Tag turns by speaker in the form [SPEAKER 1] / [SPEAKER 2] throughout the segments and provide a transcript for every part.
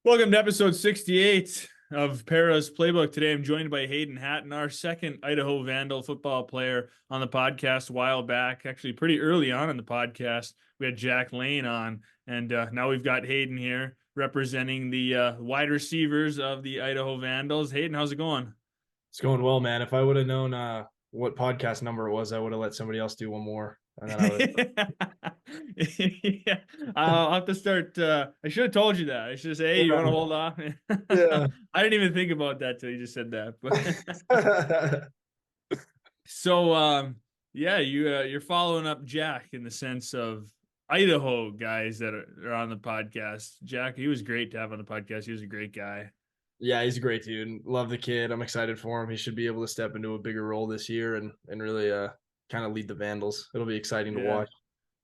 [SPEAKER 1] Welcome to episode 68 of Pera's Playbook. Today I'm joined by Hayden Hatten, our second Idaho Vandal football player on the podcast a while back. Actually, pretty early on in the podcast, we had Jack Lane on, and now we've got Hayden here representing the wide receivers of the Idaho Vandals. Hayden, how's it going?
[SPEAKER 2] It's going well, man. If I would have known what podcast number it was, I would have let somebody else do one more, and then I would
[SPEAKER 1] Yeah, I'll have to start. I should have told you that. I should have said, "Hey, you want to
[SPEAKER 2] have.
[SPEAKER 1] hold off?"
[SPEAKER 2] Yeah.
[SPEAKER 1] I didn't even think about that till you just said that.
[SPEAKER 2] Yeah.
[SPEAKER 1] So, yeah, you're following up Jack in the sense of Idaho guys that are on the podcast. Jack, he was great to have on the podcast. He was a great guy.
[SPEAKER 2] Yeah, he's a great dude. Love the kid. I'm excited for him. He should be able to step into a bigger role this year and really kind of lead the Vandals. It'll be exciting to
[SPEAKER 1] Yeah,
[SPEAKER 2] watch.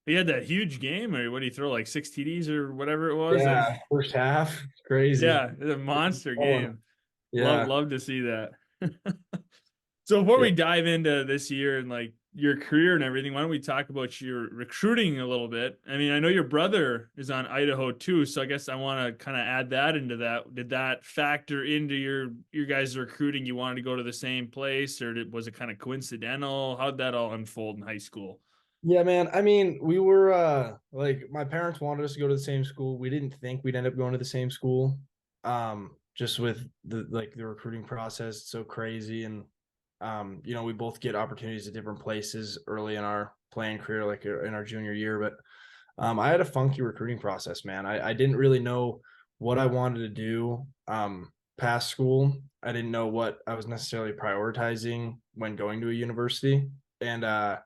[SPEAKER 1] he had that huge game, or what did he throw, like 6 TDs or whatever it was?
[SPEAKER 2] Yeah, first half, crazy.
[SPEAKER 1] Yeah, it's a monster
[SPEAKER 2] Oh,
[SPEAKER 1] game.
[SPEAKER 2] yeah.
[SPEAKER 1] Love to see that. So before
[SPEAKER 2] Yeah.
[SPEAKER 1] we dive into this year and like your career and everything, why don't we talk about your recruiting a little bit? I mean, I know your brother is on Idaho too, so I guess I want to kind of add that into that. Did that factor into your guys' recruiting? You wanted to go to the same place, or was it kind of coincidental? How'd that all unfold in high school?
[SPEAKER 2] Yeah, man. I mean, we were like my parents wanted us to go to the same school. We didn't think we'd end up going to the same school. Just with the recruiting process, it's so crazy. And we both get opportunities at different places early in our playing career, like in our junior year. But I had a funky recruiting process, man. I didn't really know what I wanted to do past school. I didn't know what I was necessarily prioritizing when going to a university. And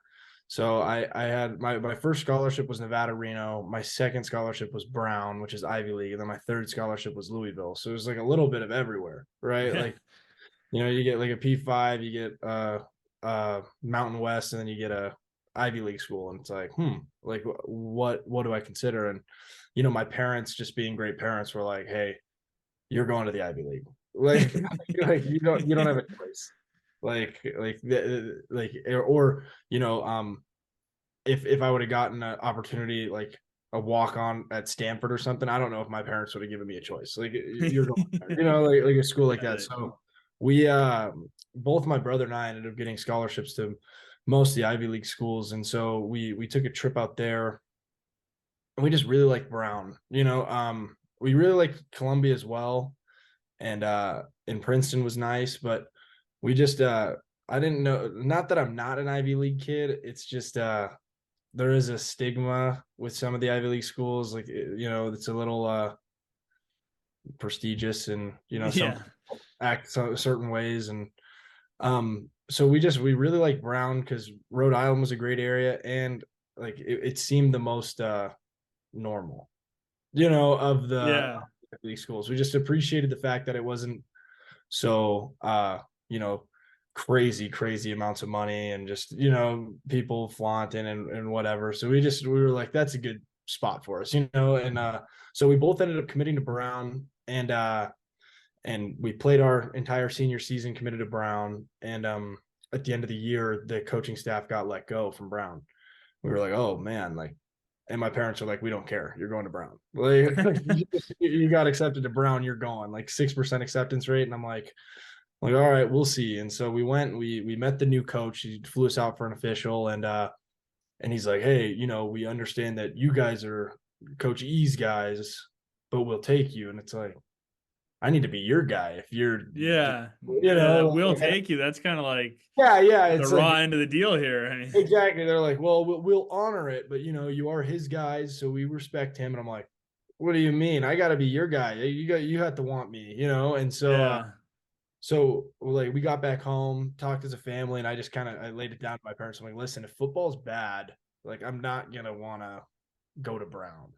[SPEAKER 2] so I had my first scholarship was Nevada Reno. My second scholarship was Brown, which is Ivy League, and then my third scholarship was Louisville. So it was like a little bit of everywhere, right?
[SPEAKER 1] Yeah,
[SPEAKER 2] Like you get like a P5, you get Mountain West, and then you get a Ivy League school, and it's like like what do I consider? And my parents, just being great parents, were like, hey, you're going to the Ivy League, like like you don't have a choice, like or if I would have gotten an opportunity like a walk on at Stanford or something, I don't know if my parents would have given me a choice. Like you're going there, like a school like
[SPEAKER 1] got
[SPEAKER 2] that.
[SPEAKER 1] it.
[SPEAKER 2] So we both my brother and I ended up getting scholarships to most of the Ivy League schools. And so we took a trip out there and we just really liked Brown. We really liked Columbia as well. And Princeton was nice, but we just I didn't know, not that I'm not an Ivy League kid. It's just there is a stigma with some of the Ivy League schools, like it's a little prestigious, and some
[SPEAKER 1] Yeah,
[SPEAKER 2] act certain ways, and so we really like Brown because Rhode Island was a great area, and like it seemed the most normal, of the
[SPEAKER 1] yeah.
[SPEAKER 2] Ivy League schools. We just appreciated the fact that it wasn't so you know crazy amounts of money, and just people flaunting and whatever. So we were like, that's a good spot for us, and so we both ended up committing to Brown, and we played our entire senior season committed to Brown. And at the end of the year, the coaching staff got let go from Brown. We were like, oh man, like, and my parents were like, we don't care, you're going to Brown. Like, you got accepted to Brown, you're going, like 6% acceptance rate. And I'm like, all right, we'll see. And so we went, we met the new coach. He flew us out for an official, and he's like, hey, we understand that you guys are Coach E's guys, but we'll take you. And it's like, I need to be your guy if you're,
[SPEAKER 1] Yeah, yeah, that will
[SPEAKER 2] like,
[SPEAKER 1] take you. That's kind of like
[SPEAKER 2] yeah.
[SPEAKER 1] the
[SPEAKER 2] It's like,
[SPEAKER 1] raw end of the deal here. I mean,
[SPEAKER 2] exactly. They're like, well, we'll honor it, but you are his guys, so we respect him. And I'm like, what do you mean? I got to be your guy. You have to want me, And so,
[SPEAKER 1] yeah,
[SPEAKER 2] like we got back home, talked as a family, and I laid it down to my parents. I'm like, listen, if football's bad, like I'm not gonna want to go to Brown.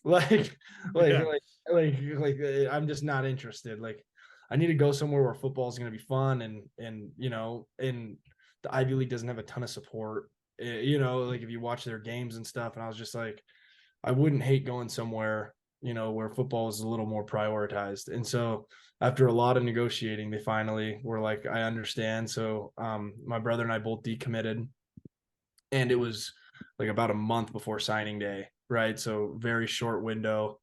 [SPEAKER 2] Like, like,
[SPEAKER 1] yeah,
[SPEAKER 2] like, I'm just not interested. Like, I need to go somewhere where football is going to be fun, and the Ivy League doesn't have a ton of support. Like if you watch their games and stuff. And I was just like, I wouldn't hate going somewhere, where football is a little more prioritized. And so after a lot of negotiating, they finally were like, I understand. So my brother and I both decommitted, and it was like about a month before signing day, right? So very short window.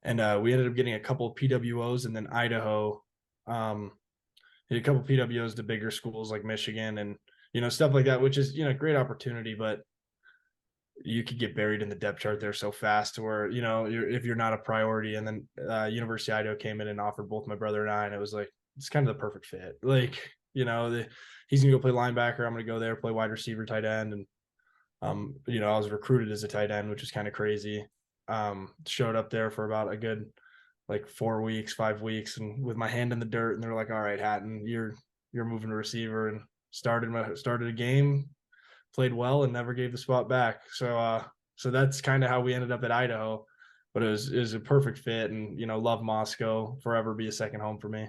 [SPEAKER 2] And we ended up getting a couple of PWOs, and then Idaho did a couple of PWOs to bigger schools like Michigan and, stuff like that, which is, great opportunity, but you could get buried in the depth chart there so fast to where, if you're not a priority. And then University of Idaho came in and offered both my brother and I, and it was like, it's kind of the perfect fit. Like, he's going to go play linebacker. I'm going to go there, play wide receiver, tight end. And, I was recruited as a tight end, which is kind of crazy. Showed up there for about a good, like 4 weeks, 5 weeks, and with my hand in the dirt, and they're like, all right, Hatten, you're moving to receiver, and started a game, played well, and never gave the spot back. So that's kind of how we ended up at Idaho, but it was a perfect fit, and love Moscow, forever be a second home for me.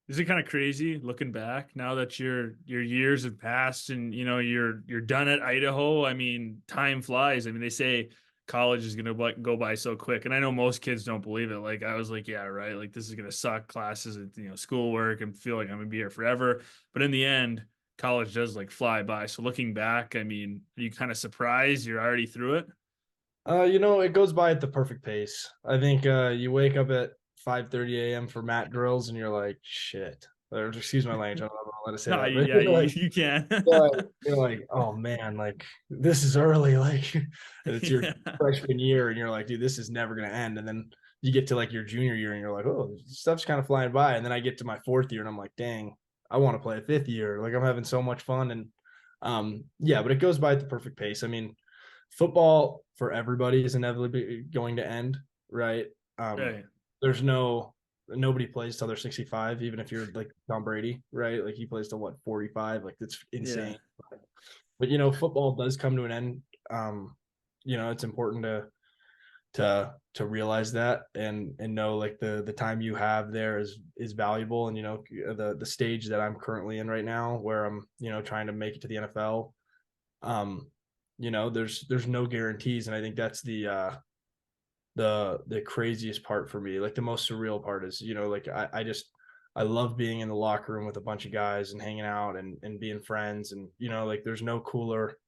[SPEAKER 1] Is it kind of crazy looking back now that your years have passed and you're done at Idaho? I mean, time flies. I mean, they say college is going to go by so quick, and I know most kids don't believe it. Like I was like, yeah, right. Like this is going to suck, classes and schoolwork, and feel like I'm going to be here forever. But in the end, college does like fly by. So looking back, I mean, are you kind of surprised you're already through it?
[SPEAKER 2] It goes by at the perfect pace. I think you wake up at 5:30 a.m. for mat drills, and you're like, shit. Or excuse my language. I don't know if I'll let it say
[SPEAKER 1] No,
[SPEAKER 2] that, but
[SPEAKER 1] yeah, you can.
[SPEAKER 2] you're like, oh man, like this is early. Like, and it's your
[SPEAKER 1] Yeah.
[SPEAKER 2] freshman year, and you're like, dude, this is never gonna end. And then you get to like your junior year, and you're like, oh, stuff's kind of flying by. And then I get to my fourth year, and I'm like, dang, I want to play a fifth year. Like I'm having so much fun, and yeah, but it goes by at the perfect pace. I mean, football for everybody is inevitably going to end, right?
[SPEAKER 1] Right.
[SPEAKER 2] There's nobody plays till they're 65, even if you're like Tom Brady, right? Like he plays till what, 45? Like that's
[SPEAKER 1] Yeah.
[SPEAKER 2] insane. But football does come to an end. It's important to realize that and know like the time you have there is valuable. And the stage that I'm currently in right now, where I'm trying to make it to the NFL. There's no guarantees, and I think that's the craziest part for me. Like the most surreal part is, like I love being in the locker room with a bunch of guys and hanging out and being friends. And, like there's no cooler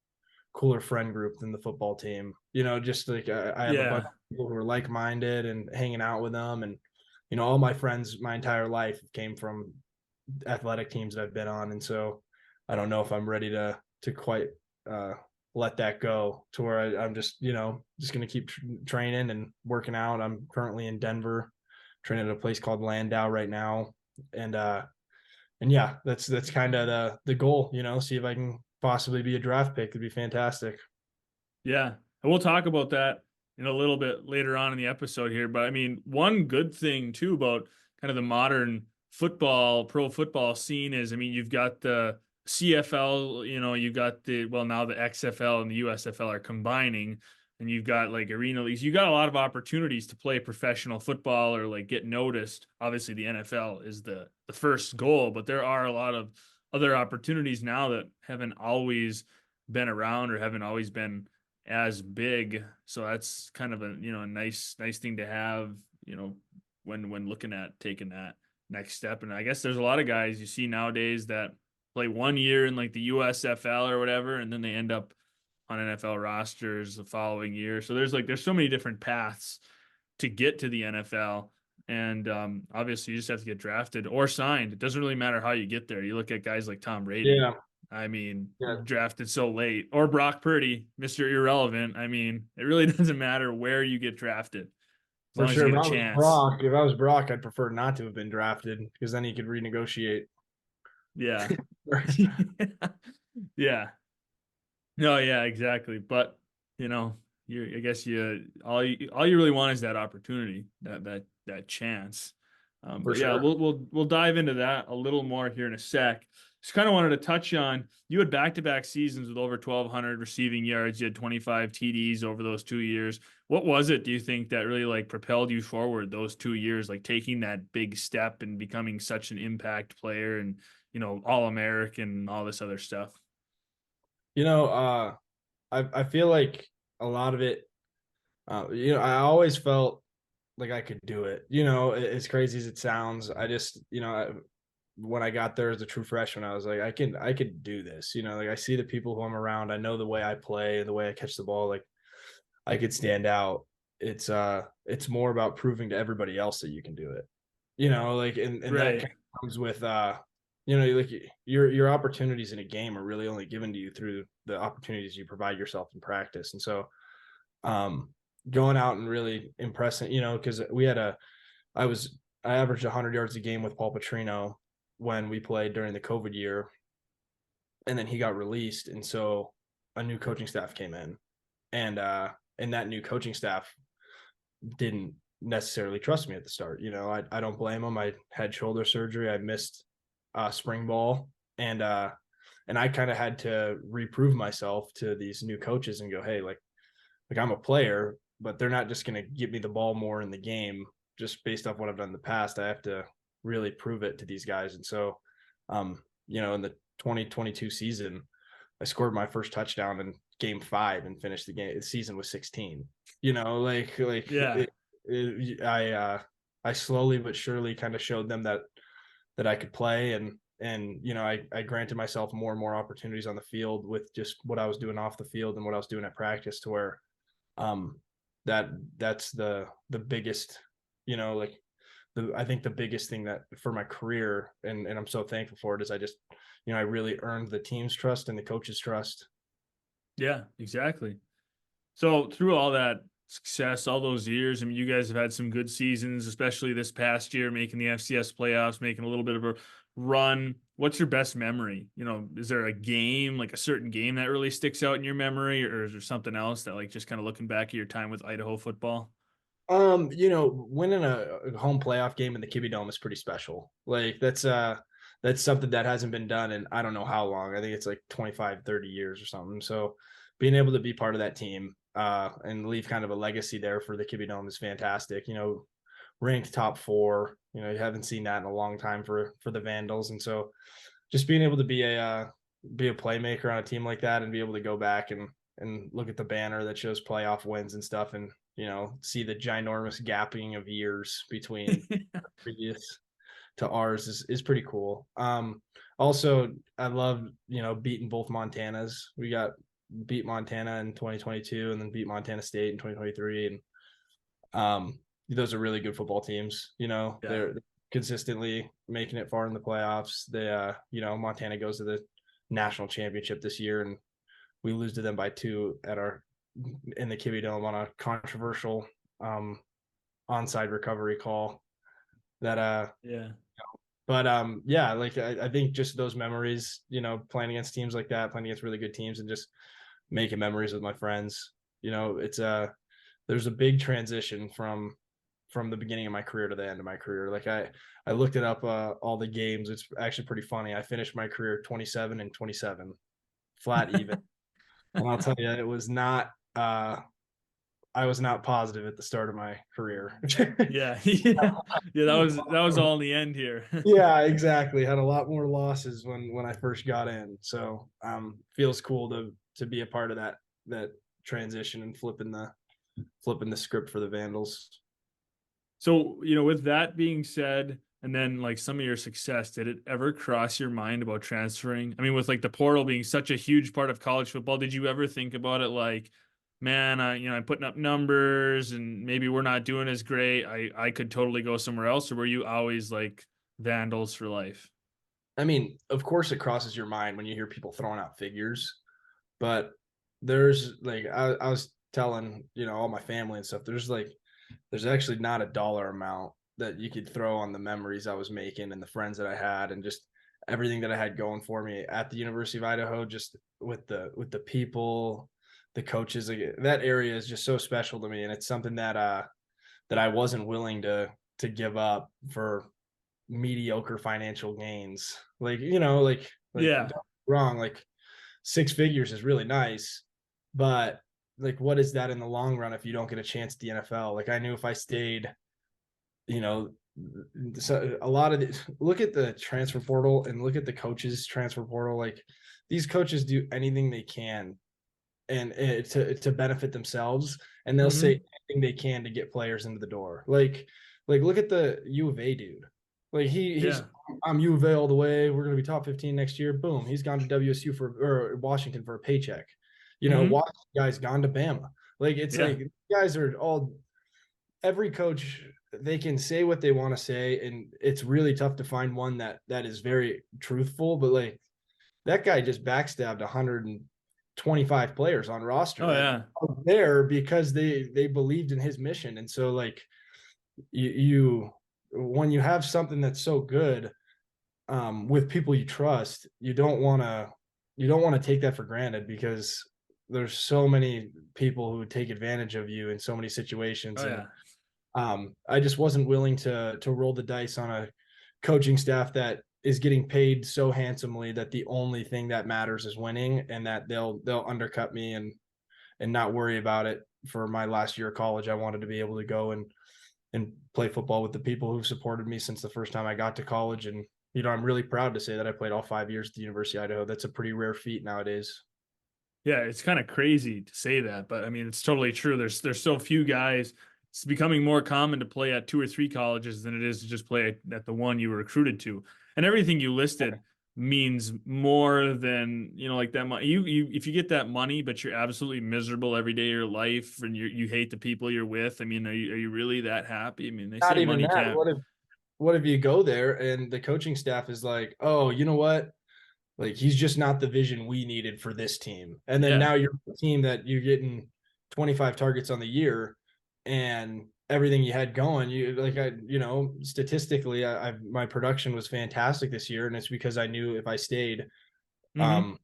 [SPEAKER 2] friend group than the football team. Just like I have a bunch
[SPEAKER 1] Yeah.
[SPEAKER 2] of people who are like-minded and hanging out with them. And, all my friends my entire life came from athletic teams that I've been on. And so I don't know if I'm ready to quite let that go to where I'm just going to keep training and working out. I'm currently in Denver, training at a place called Landau right now, and yeah, that's kind of the goal. See if I can possibly be a draft pick. It'd be fantastic.
[SPEAKER 1] Yeah. And we'll talk about that in a little bit later on in the episode here. But I mean, one good thing too about kind of the modern pro football scene is, I mean, you've got the CFL, you've got now the XFL and the USFL are combining, and you've got like arena leagues. You got a lot of opportunities to play professional football or like get noticed. Obviously, the NFL is the first goal, but there are a lot of other opportunities now that haven't always been around or haven't always been as big. So that's kind of a nice thing to have, when looking at taking that next step. And I guess there's a lot of guys you see nowadays that play 1 year in like the USFL or whatever, and then they end up on NFL rosters the following year. So there's so many different paths to get to the NFL. And obviously, you just have to get drafted or signed. It doesn't really matter how you get there. You look at guys like Tom Brady.
[SPEAKER 2] Yeah.
[SPEAKER 1] I mean,
[SPEAKER 2] Yeah.
[SPEAKER 1] drafted so late, or Brock Purdy, Mr. Irrelevant. I mean, it really doesn't matter where you get drafted as
[SPEAKER 2] For
[SPEAKER 1] long as you
[SPEAKER 2] sure.
[SPEAKER 1] get a chance.
[SPEAKER 2] If I was Brock, I'd prefer not to have been drafted because then he could renegotiate.
[SPEAKER 1] Yeah. Yeah. No, yeah, exactly. But I guess all you really want is that opportunity, that chance.
[SPEAKER 2] For
[SPEAKER 1] But yeah,
[SPEAKER 2] sure.
[SPEAKER 1] we'll dive into that a little more here in a sec. Just kind of wanted to touch on, you had back-to-back seasons with over 1,200 receiving yards. You had 25 TDs over those 2 years. What was it, do you think, that really like propelled you forward those 2 years, like taking that big step and becoming such an impact player and All-American and all this other stuff?
[SPEAKER 2] I feel like a lot of it, I always felt like I could do it. As crazy as it sounds, I just, when I got there as a true freshman, I was like, I could do this. Like I see the people who I'm around, I know the way I play and the way I catch the ball, like I could stand out. it's more about proving to everybody else that you can do it. Like, and that
[SPEAKER 1] Right.
[SPEAKER 2] kind of comes with like your opportunities in a game are really only given to you through the opportunities you provide yourself in practice. And so going out and really impressing, because I averaged 100 yards a game with Paul Petrino when we played during the COVID year, and then he got released, and so a new coaching staff came in, and that new coaching staff didn't necessarily trust me at the start. I don't blame them. I had shoulder surgery. I missed spring ball, and I kind of had to reprove myself to these new coaches and go, hey, like I'm a player, but they're not just going to give me the ball more in the game just based off what I've done in the past. I have to really prove it to these guys. And so, in the 2022 season, I scored my first touchdown in game 5 and finished the season with 16.
[SPEAKER 1] Yeah.
[SPEAKER 2] I slowly but surely kind of showed them that I could play, and I granted myself more and more opportunities on the field with just what I was doing off the field and what I was doing at practice, to where that's the biggest, I think the biggest thing that for my career, and I'm so thankful for it, is I just, I really earned the team's trust and the coach's trust.
[SPEAKER 1] Yeah, exactly. So through all that success, all those years, I mean, you guys have had some good seasons, especially this past year, making the FCS playoffs, making a little bit of a run. What's your best memory? Is there a game, like a certain game that really sticks out in your memory, or is there something else that, like, just kind of looking back at your time with Idaho football?
[SPEAKER 2] Winning a home playoff game in the Kibby Dome is pretty special. Like, that's something that hasn't been done in I don't know how long. I think it's like 25, 30 years or something. So being able to be part of that team and leave kind of a legacy there for the Kibby Dome is fantastic. Ranked top 4. You haven't seen that in a long time for the Vandals. And so just being able to be a playmaker on a team like that and be able to go back and look at the banner that shows playoff wins and stuff, and see the ginormous gapping of years between previous to ours is pretty cool. Also, I love beating both Montanas. We beat Montana in 2022 and then beat Montana State in 2023, and those are really good football teams.
[SPEAKER 1] Yeah.
[SPEAKER 2] They're consistently making it far in the playoffs. They Montana goes to the national championship this year, and we lose to them by 2 in the Kibby Dome on a controversial onside recovery call that
[SPEAKER 1] Yeah.
[SPEAKER 2] but yeah, like I think just those memories, playing against teams like that, playing against really good teams, and just making memories with my friends. It's there's a big transition from the beginning of my career to the end of my career. Like I looked it up all the games. It's actually pretty funny. I finished my career 27 and 27, flat even. And I'll tell you, it was not I was not positive at the start of my career.
[SPEAKER 1] Yeah. Yeah. That was all in the end here.
[SPEAKER 2] Yeah, exactly. Had a lot more losses when I first got in. So feels cool to be a part of that transition and flipping the script for the Vandals.
[SPEAKER 1] So, with that being said, and then like some of your success, did it ever cross your mind about transferring? I mean, with like the portal being such a huge part of college football, did you ever think about it like, man, I'm putting up numbers and maybe we're not doing as great. I could totally go somewhere else, or were you always like Vandals for life?
[SPEAKER 2] I mean, of course it crosses your mind when you hear people throwing out figures, but there's like I was telling, all my family and stuff, there's actually not a dollar amount that you could throw on the memories I was making and the friends that I had and just everything that I had going for me at the University of Idaho, just with the people, the coaches. Like, that area is just so special to me, and it's something that I wasn't willing to give up for mediocre financial gains. Like,
[SPEAKER 1] Yeah.
[SPEAKER 2] don't get me wrong, like 6 figures is really nice, but like, what is that in the long run if you don't get a chance at the NFL? Like, I knew if I stayed, so a lot of look at the transfer portal and look at the coaches transfer portal. Like, these coaches do anything they can and to benefit themselves, and they'll say anything they can to get players into the door. Like look at the U of A dude. Like, he's I'm U of A all the way. We're gonna be top 15 next year. Boom, he's gone to WSU or Washington for a paycheck. Washington guy's gone to Bama. Like, it's like guys are all every coach, they can say what they want to say, and it's really tough to find one that is very truthful. But like that guy just backstabbed 125 players on roster
[SPEAKER 1] Oh
[SPEAKER 2] that
[SPEAKER 1] yeah.
[SPEAKER 2] are there because they believed in his mission. And so like you when you have something that's so good with people you trust, you don't want to take that for granted, because there's so many people who take advantage of you in so many situations.
[SPEAKER 1] Oh
[SPEAKER 2] And
[SPEAKER 1] yeah.
[SPEAKER 2] I just wasn't willing to roll the dice on a coaching staff that is getting paid so handsomely that the only thing that matters is winning, and that they'll undercut me and not worry about it. For my last year of college, I wanted to be able to go and play football with the people who've supported me since the first time I got to college. And I'm really proud to say that I played all 5 years at the University of Idaho. That's a pretty rare feat nowadays.
[SPEAKER 1] Yeah, it's kind of crazy to say that, but I mean, it's totally true. There's so few guys. It's becoming more common to play at 2 or 3 colleges than it is to just play at the one you were recruited to. And everything you listed means more than, like that money. You if you get that money, but you're absolutely miserable every day of your life and you hate the people you're with. I mean, are you really that happy? I mean, they
[SPEAKER 2] Not
[SPEAKER 1] say
[SPEAKER 2] even
[SPEAKER 1] money
[SPEAKER 2] that.
[SPEAKER 1] can't.
[SPEAKER 2] What if you go there and the coaching staff is like, oh, you know what? Like he's just not the vision we needed for this team. And then
[SPEAKER 1] Yeah.
[SPEAKER 2] now you're a team that you're getting 25 targets on the year, and everything you had going, you like statistically, my production was fantastic this year, and it's because I knew if I stayed,
[SPEAKER 1] Hmm.
[SPEAKER 2] um,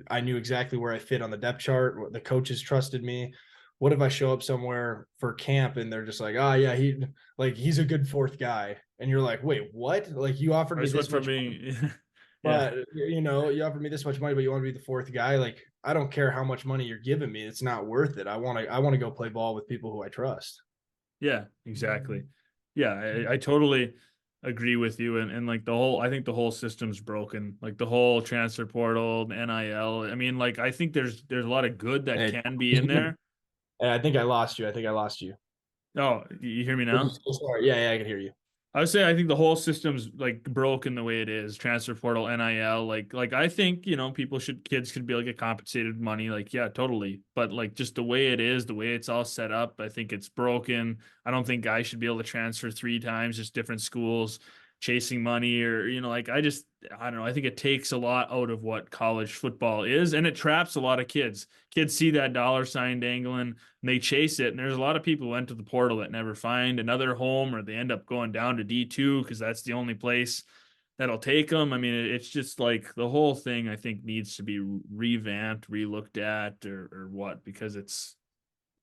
[SPEAKER 2] I knew exactly where I fit on the depth chart. The coaches trusted me. What if I show up somewhere for camp and they're just like, oh yeah, he's a good fourth guy, and you're like, wait, what? Like you offered
[SPEAKER 1] I
[SPEAKER 2] me
[SPEAKER 1] just went
[SPEAKER 2] this
[SPEAKER 1] from
[SPEAKER 2] much money,
[SPEAKER 1] being, yeah.
[SPEAKER 2] but you offered me this much money, but you want to be the fourth guy. Like I don't care how much money you're giving me; it's not worth it. I want to go play ball with people who I trust.
[SPEAKER 1] Yeah, exactly. Yeah, I totally agree with you. And like I think the whole system's broken. Like the whole transfer portal, NIL. I mean, like I think there's a lot of good that
[SPEAKER 2] Hey,
[SPEAKER 1] can be in there.
[SPEAKER 2] I think I lost you. I think I lost you.
[SPEAKER 1] Oh, you hear me
[SPEAKER 2] What did
[SPEAKER 1] now?
[SPEAKER 2] you say? Sorry. Yeah, I can hear you.
[SPEAKER 1] I would say I think the whole system's like broken the way it is. Transfer portal, NIL, like I think, kids should be able to get compensated money. Like, yeah, totally. But like just the way it is, the way it's all set up, I think it's broken. I don't think guys should be able to transfer 3 times, just different schools, chasing money or, like I don't know. I think it takes a lot out of what college football is, and it traps a lot of kids. Kids see that dollar sign dangling and they chase it. And there's a lot of people who went to the portal that never find another home, or they end up going down to D2 because that's the only place that'll take them. I mean, it's just like the whole thing, I think, needs to be revamped, relooked at, or what, because it's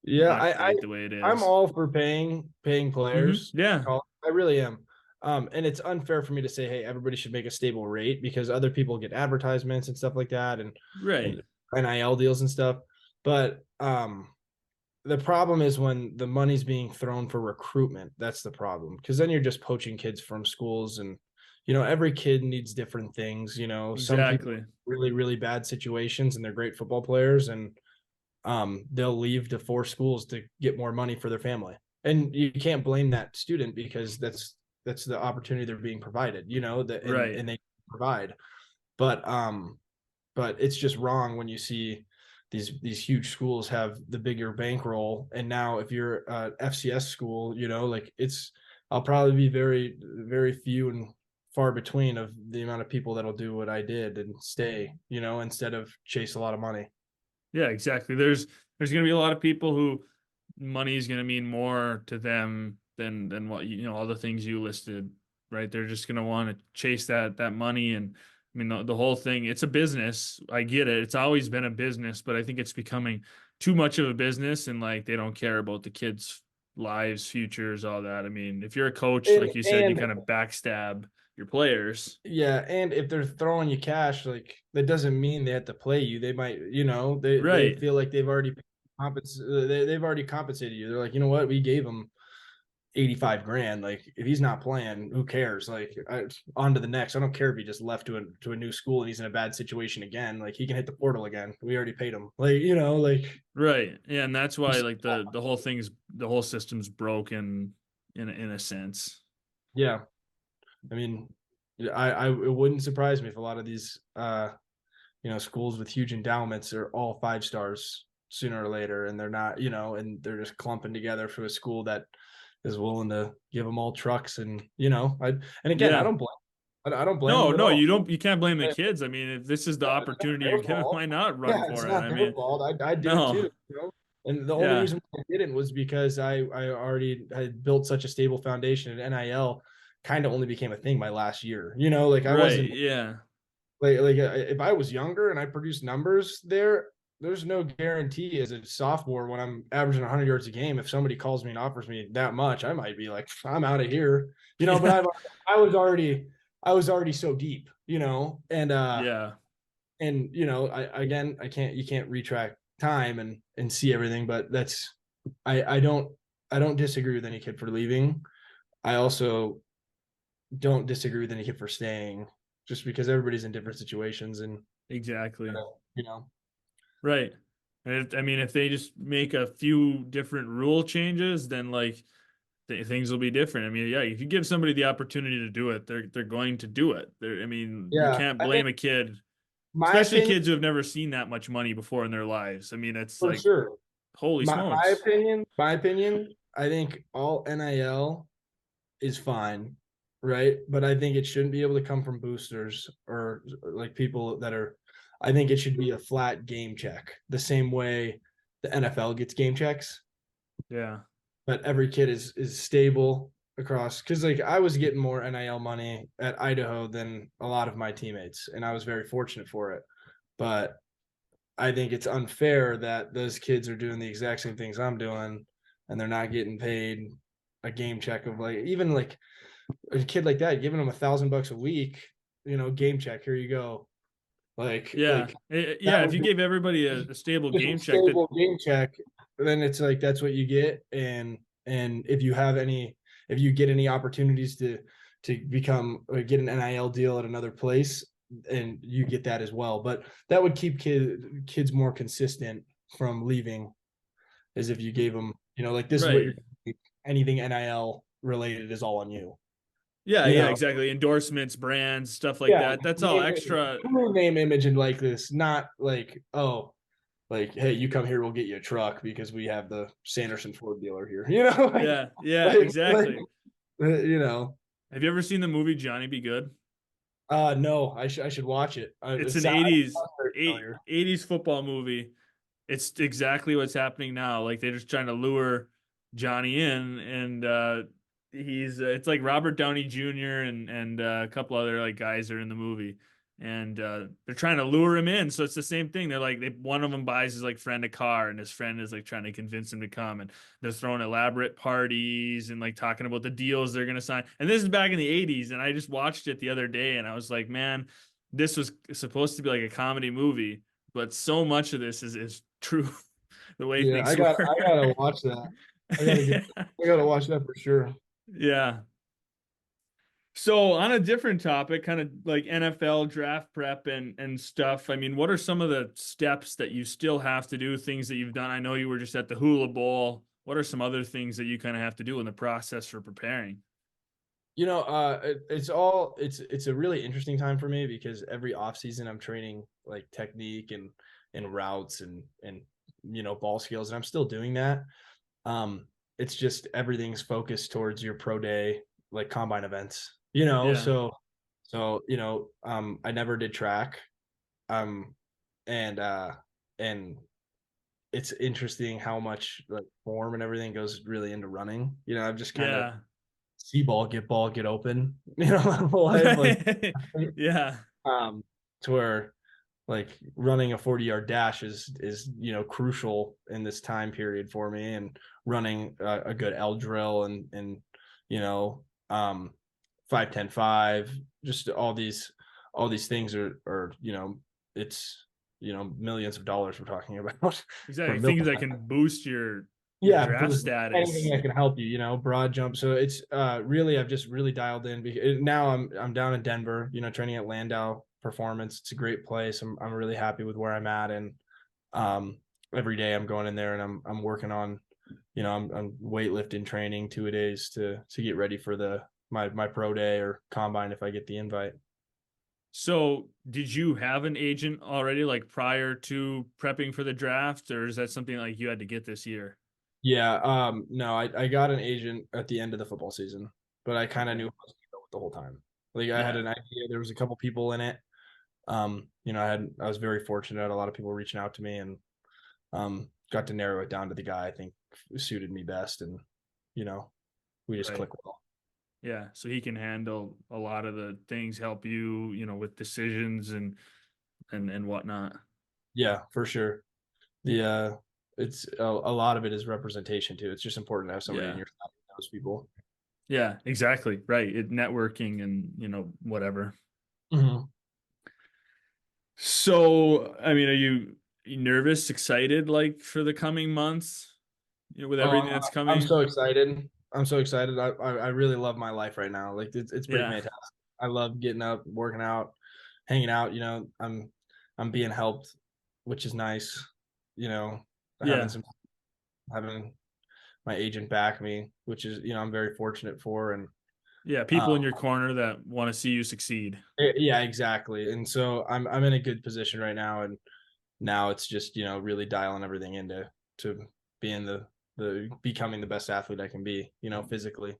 [SPEAKER 2] Yeah,
[SPEAKER 1] not great the way it
[SPEAKER 2] I'm
[SPEAKER 1] is.
[SPEAKER 2] all for paying players.
[SPEAKER 1] Yeah,
[SPEAKER 2] I really am. And it's unfair for me to say, hey, everybody should make a stable rate, because other people get advertisements and stuff like that,
[SPEAKER 1] right.
[SPEAKER 2] and NIL deals and stuff. But the problem is when the money's being thrown for recruitment. That's the problem, because then you're just poaching kids from schools, and every kid needs different things. Some people
[SPEAKER 1] Exactly.
[SPEAKER 2] really really bad situations and they're great football players, and they'll leave to 4 schools to get more money for their family. And you can't blame that student, because that's the opportunity they're being provided, that
[SPEAKER 1] Right.
[SPEAKER 2] and they provide. But but it's just wrong when you see these huge schools have the bigger bankroll. And now if you're a FCS school, like I'll probably be very very few and far between of the amount of people that'll do what I did and stay, instead of chase a lot of money.
[SPEAKER 1] Yeah, exactly. There's going to be a lot of people who money is going to mean more to them than what all the things you listed, right? They're just going to want to chase that money. And I mean the whole thing, it's a business. I get it. It's always been a business, but I think it's becoming too much of a business, and like they don't care about the kids' lives, futures, all that. I mean, if you're a coach,
[SPEAKER 2] and
[SPEAKER 1] like you said, you
[SPEAKER 2] and
[SPEAKER 1] kind of backstab your players.
[SPEAKER 2] Yeah, and if they're throwing you cash, like that doesn't mean they have to play you. They might, they
[SPEAKER 1] Right.
[SPEAKER 2] feel like they've already compensated you. They're like, you know what, we gave him 85 grand. Like if he's not playing, who cares? Like on to the next. I don't care if he just left to a new school and he's in a bad situation again. Like he can hit the portal again. We already paid him. Like like
[SPEAKER 1] Right. Yeah, and that's why like the whole system's broken in a sense.
[SPEAKER 2] yeah. I mean, it wouldn't surprise me if a lot of these schools with huge endowments are all 5 stars. sooner or later, and they're not, and they're just clumping together for a school that is willing to give them all trucks. And and again, I
[SPEAKER 1] Yeah.
[SPEAKER 2] don't blame I don't blame
[SPEAKER 1] No,
[SPEAKER 2] them at
[SPEAKER 1] no,
[SPEAKER 2] all.
[SPEAKER 1] you can't blame the kids. I mean, if this is the
[SPEAKER 2] Yeah, it's not
[SPEAKER 1] opportunity you're
[SPEAKER 2] their
[SPEAKER 1] given,
[SPEAKER 2] fault.
[SPEAKER 1] why not run
[SPEAKER 2] Yeah,
[SPEAKER 1] for
[SPEAKER 2] it's
[SPEAKER 1] it?
[SPEAKER 2] not
[SPEAKER 1] I
[SPEAKER 2] their
[SPEAKER 1] mean,
[SPEAKER 2] fault. I'd do it
[SPEAKER 1] no.
[SPEAKER 2] too. And the only
[SPEAKER 1] Yeah.
[SPEAKER 2] reason why I didn't was because I already had built such a stable foundation, and NIL kind of only became a thing my last year. Like I
[SPEAKER 1] Right.
[SPEAKER 2] wasn't
[SPEAKER 1] Yeah.
[SPEAKER 2] like if I was younger and I produced numbers there, there's no guarantee as a sophomore when I'm averaging 100 yards a game. If somebody calls me and offers me that much, I might be like, I'm out of here, But
[SPEAKER 1] Yeah.
[SPEAKER 2] I was already so deep, and
[SPEAKER 1] Yeah.
[SPEAKER 2] you can't retract time and see everything, but I don't disagree with any kid for leaving. I also don't disagree with any kid for staying, just because everybody's in different situations. And
[SPEAKER 1] Exactly.
[SPEAKER 2] you know
[SPEAKER 1] Right. And I mean, if they just make a few different rule changes, then like things will be different. I mean, yeah, if you give somebody the opportunity to do it, they're going to do it. I mean, you
[SPEAKER 2] yeah,
[SPEAKER 1] can't
[SPEAKER 2] I think
[SPEAKER 1] blame a kid,
[SPEAKER 2] my
[SPEAKER 1] especially
[SPEAKER 2] opinion,
[SPEAKER 1] kids who have never seen that much money before in their lives. I mean, it's
[SPEAKER 2] for
[SPEAKER 1] like,
[SPEAKER 2] sure.
[SPEAKER 1] holy
[SPEAKER 2] My
[SPEAKER 1] smokes.
[SPEAKER 2] opinion, I think all NIL is fine, right? But I think it shouldn't be able to come from boosters or like people that are. I think it should be a flat game check, the same way the NFL gets game checks.
[SPEAKER 1] Yeah.
[SPEAKER 2] But every kid is stable across, because like I was getting more NIL money at Idaho than a lot of my teammates, and I was very fortunate for it. But I think it's unfair that those kids are doing the exact same things I'm doing, and they're not getting paid a game check of like, even like a kid like that, giving them $1,000 a week, game check, here you go.
[SPEAKER 1] Yeah.
[SPEAKER 2] Like that
[SPEAKER 1] Yeah. If
[SPEAKER 2] would
[SPEAKER 1] you
[SPEAKER 2] be
[SPEAKER 1] gave everybody a stable
[SPEAKER 2] just a
[SPEAKER 1] game check that,
[SPEAKER 2] stable game check, then it's like that's what you get. And if you get any opportunities to become or get an NIL deal at another place, and you get that as well. But that would keep kids more consistent from leaving, as if you gave them, like, this is what
[SPEAKER 1] right.
[SPEAKER 2] you're anything NIL related is all on you.
[SPEAKER 1] Yeah.
[SPEAKER 2] You
[SPEAKER 1] Yeah.
[SPEAKER 2] know,
[SPEAKER 1] Exactly. Endorsements, brands, stuff like
[SPEAKER 2] yeah,
[SPEAKER 1] that. That's all extra.
[SPEAKER 2] name, image, and likeness, not like, oh, like, hey, you come here, we'll get you a truck because we have the Sanderson Ford dealer here.
[SPEAKER 1] Yeah. Yeah.
[SPEAKER 2] Like,
[SPEAKER 1] Exactly.
[SPEAKER 2] you know.
[SPEAKER 1] Have you ever seen the movie Johnny Be Good?
[SPEAKER 2] No, I should watch it.
[SPEAKER 1] It's
[SPEAKER 2] It
[SPEAKER 1] an
[SPEAKER 2] sounds
[SPEAKER 1] 80s,
[SPEAKER 2] very familiar.
[SPEAKER 1] 80s football movie. It's exactly what's happening now. Like they're just trying to lure Johnny in, and he's it's like Robert Downey Jr. and a couple other like guys are in the movie, and they're trying to lure him in. So it's the same thing. They're like one of them buys his like friend a car, and his friend is like trying to convince him to come, and they're throwing elaborate parties and like talking about the deals they're gonna sign. And this is back in the 80s, and I just watched it the other day, and I was like, man, this was supposed to be like a comedy movie, but so much of this is true the way
[SPEAKER 2] Yeah,
[SPEAKER 1] things
[SPEAKER 2] I
[SPEAKER 1] were.
[SPEAKER 2] gotta watch that. I gotta watch that for sure.
[SPEAKER 1] Yeah. So on a different topic, kind of like NFL draft prep and stuff. I mean, what are some of the steps that you still have to do, things that you've done? I know you were just at the Hula Bowl. What are some other things that you kind of have to do in the process for preparing?
[SPEAKER 2] It's a really interesting time for me, because every off season I'm training like technique and routes and ball skills, and I'm still doing that. It's just everything's focused towards your pro day, like combine events,
[SPEAKER 1] Yeah.
[SPEAKER 2] so I never did track. Um and and it's interesting how much like form and everything goes really into running. I've just kind of
[SPEAKER 1] Yeah.
[SPEAKER 2] see ball, get open, my whole life, like,
[SPEAKER 1] Yeah.
[SPEAKER 2] um to where like running a 40-yard dash is crucial in this time period for me, and running a good L drill, and you know um 5-10-5, just all these things are it's millions of dollars we're talking about. For
[SPEAKER 1] Exactly. Things
[SPEAKER 2] millions.
[SPEAKER 1] that can boost your
[SPEAKER 2] Yeah,
[SPEAKER 1] draft
[SPEAKER 2] boost anything
[SPEAKER 1] status.
[SPEAKER 2] that can help you, broad jump. So it's really, I've just really dialed in, because now I'm down in Denver, training at Landau Performance. It's a great place. I'm really happy with where I'm at, and um every day I'm going in there and I'm working on, I'm weightlifting training 2 days to get ready for my pro day or combine if I get the invite.
[SPEAKER 1] So did you have an agent already, like prior to prepping for the draft, or is that something like you had to get this year?
[SPEAKER 2] Yeah, no, I got an agent at the end of the football season, but I kind of
[SPEAKER 1] Okay.
[SPEAKER 2] knew I was gonna go with the whole time. Like I had
[SPEAKER 1] Yeah.
[SPEAKER 2] an idea. There was a couple people in it. I was very fortunate. A lot of people reaching out to me, and got to narrow it down to the guy I think suited me best, and you know, we just
[SPEAKER 1] Right.
[SPEAKER 2] click well.
[SPEAKER 1] Yeah. So he can handle a lot of the things, help you, with decisions and whatnot.
[SPEAKER 2] Yeah, for sure. The it's a lot of it is representation too. It's just important to have somebody in
[SPEAKER 1] Yeah.
[SPEAKER 2] your side who knows people.
[SPEAKER 1] Yeah, exactly. Right. Networking and, whatever.
[SPEAKER 2] Mhm.
[SPEAKER 1] So, I mean, are you nervous, excited, like for the coming months, with
[SPEAKER 2] Oh,
[SPEAKER 1] everything that's
[SPEAKER 2] I'm
[SPEAKER 1] coming?
[SPEAKER 2] so excited. I'm so excited. I really love my life right now. Like it's pretty
[SPEAKER 1] Yeah.
[SPEAKER 2] fantastic. I love getting up, working out, hanging out. I'm being helped, which is nice. You know, having
[SPEAKER 1] Yeah.
[SPEAKER 2] some having my agent back me, which is I'm very fortunate for. And
[SPEAKER 1] Yeah.
[SPEAKER 2] uh,
[SPEAKER 1] People in your corner that want to see you succeed.
[SPEAKER 2] yeah, exactly. And so I'm in a good position right now, and now it's just really dialing everything into to being the becoming the best athlete I can be. Physically.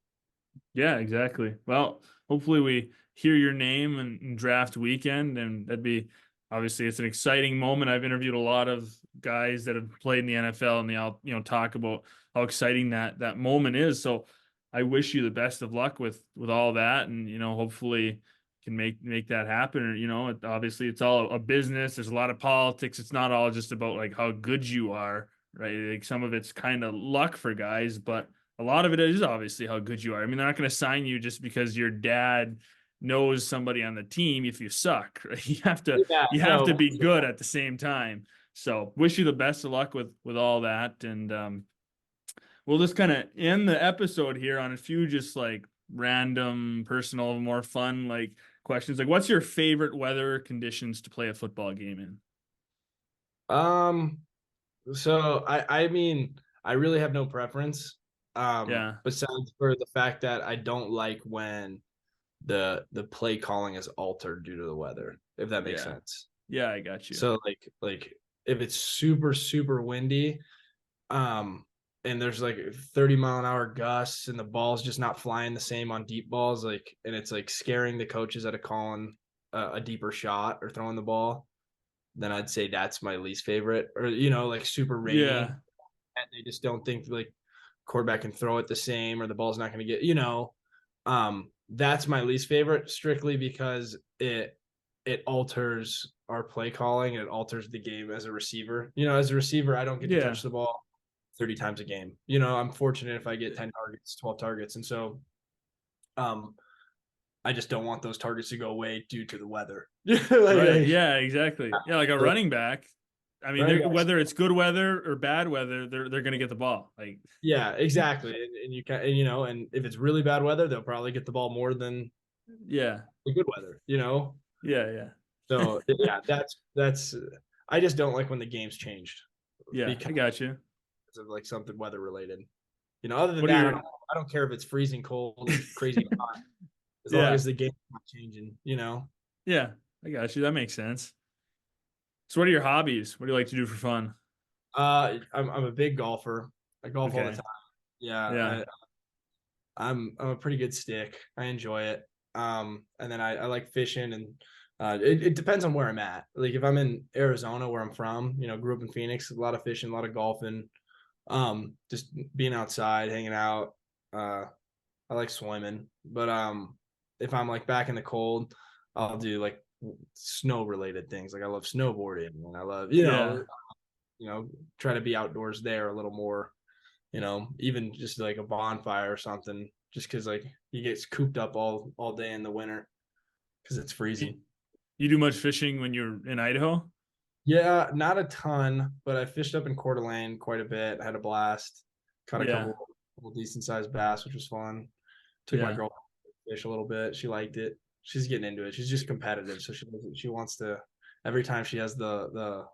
[SPEAKER 1] Yeah, exactly. Well, hopefully we hear your name and draft weekend, and that'd be obviously it's an exciting moment. I've interviewed a lot of guys that have played in the NFL, and they all talk about how exciting that moment is. So I wish you the best of luck with all that, and hopefully can make that happen. Or obviously it's all a business. There's a lot of politics. It's not all just about like how good you are, right? Like some of it's kind of luck for guys, but a lot of it is obviously how good you are. I mean, they're not going to sign you just because your dad knows somebody on the team if you suck. Right?
[SPEAKER 2] Yeah,
[SPEAKER 1] You have to
[SPEAKER 2] no,
[SPEAKER 1] be good at the same time. So, wish you the best of luck with all that, and we'll just kind of end the episode here on a few just like random, personal, more fun like questions. Like, what's your favorite weather conditions to play a football game in?
[SPEAKER 2] um, so I mean, I really have no preference.
[SPEAKER 1] Yeah,
[SPEAKER 2] Besides for the fact that I don't like when the play calling is altered due to the weather, if that makes
[SPEAKER 1] yeah,
[SPEAKER 2] sense.
[SPEAKER 1] yeah. I got you.
[SPEAKER 2] So like if it's super super windy, um, and there's like 30-mile-an-hour gusts and the ball's just not flying the same on deep balls, like, and it's like scaring the coaches out of calling a deeper shot or throwing the ball, then I'd say that's my least favorite. Or like super rainy,
[SPEAKER 1] Yeah,
[SPEAKER 2] and they just don't think like quarterback can throw it the same or the ball's not going to get. That's my least favorite, strictly because it alters our play calling and it alters the game as a receiver. As a receiver, I don't get to touch
[SPEAKER 1] yeah.
[SPEAKER 2] the ball 30 times a game. I'm fortunate if I get 10 targets, 12 targets. And so um I just don't want those targets to go away due to the weather.
[SPEAKER 1] Right.
[SPEAKER 2] like,
[SPEAKER 1] Yeah, exactly. Yeah, like a
[SPEAKER 2] like
[SPEAKER 1] running back. I mean,
[SPEAKER 2] running backs.
[SPEAKER 1] whether it's good weather or bad weather, they're going to get the ball. Like,
[SPEAKER 2] Yeah, exactly. And you can, and if it's really bad weather, they'll probably get the ball more than
[SPEAKER 1] yeah,
[SPEAKER 2] the good weather.
[SPEAKER 1] yeah, yeah,
[SPEAKER 2] So yeah, that's I just don't like when the game's changed
[SPEAKER 1] yeah.
[SPEAKER 2] because
[SPEAKER 1] I got you.
[SPEAKER 2] of like something weather related. Other than
[SPEAKER 1] What are
[SPEAKER 2] that,
[SPEAKER 1] your?
[SPEAKER 2] I don't care if it's freezing cold or crazy hot, as long
[SPEAKER 1] Yeah,
[SPEAKER 2] as the game's not changing.
[SPEAKER 1] yeah. I got you. That makes sense. So, what are your hobbies? What do you like to do for fun?
[SPEAKER 2] I'm a big golfer. I golf all the
[SPEAKER 1] Okay.
[SPEAKER 2] time. Yeah,
[SPEAKER 1] Yeah.
[SPEAKER 2] I'm a pretty good stick. I enjoy it. And then I like fishing, and it depends on where I'm at. Like if I'm in Arizona, where I'm from, grew up in Phoenix, a lot of fishing, a lot of golfing, just being outside, hanging out. I like swimming, but if I'm like back in the cold, I'll do like snow related things. Like I love snowboarding, and I love
[SPEAKER 1] Yeah.
[SPEAKER 2] try to be outdoors there a little more. Even just like a bonfire or something, just because like you get cooped up all day in the winter because it's
[SPEAKER 1] You,
[SPEAKER 2] freezing.
[SPEAKER 1] you do much fishing when you're in Idaho?
[SPEAKER 2] Yeah, not a ton, but I fished up in Coeur d'Alene quite a bit. Had a blast. Caught a
[SPEAKER 1] Yeah.
[SPEAKER 2] couple decent sized bass, which was fun. Took my
[SPEAKER 1] Yeah.
[SPEAKER 2] girl to fish a little bit. She liked it. She's getting into it. She's just competitive, so she wants to. Every time she has the